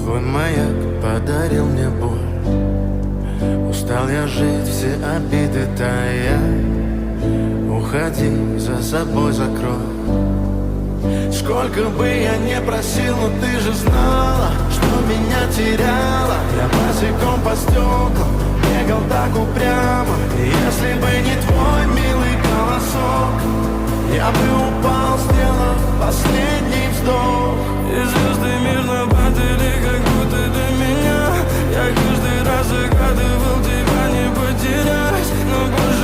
Твой маяк подарил мне боль. Устал я жить, все обиды тая. Уходи, за собой закрой. Сколько бы я не просил, но ты же знала, что меня теряла. Я босиком по стеклам бегал так упрямо. И если бы не твой милый голосок, я бы упал, сделав последний вздох.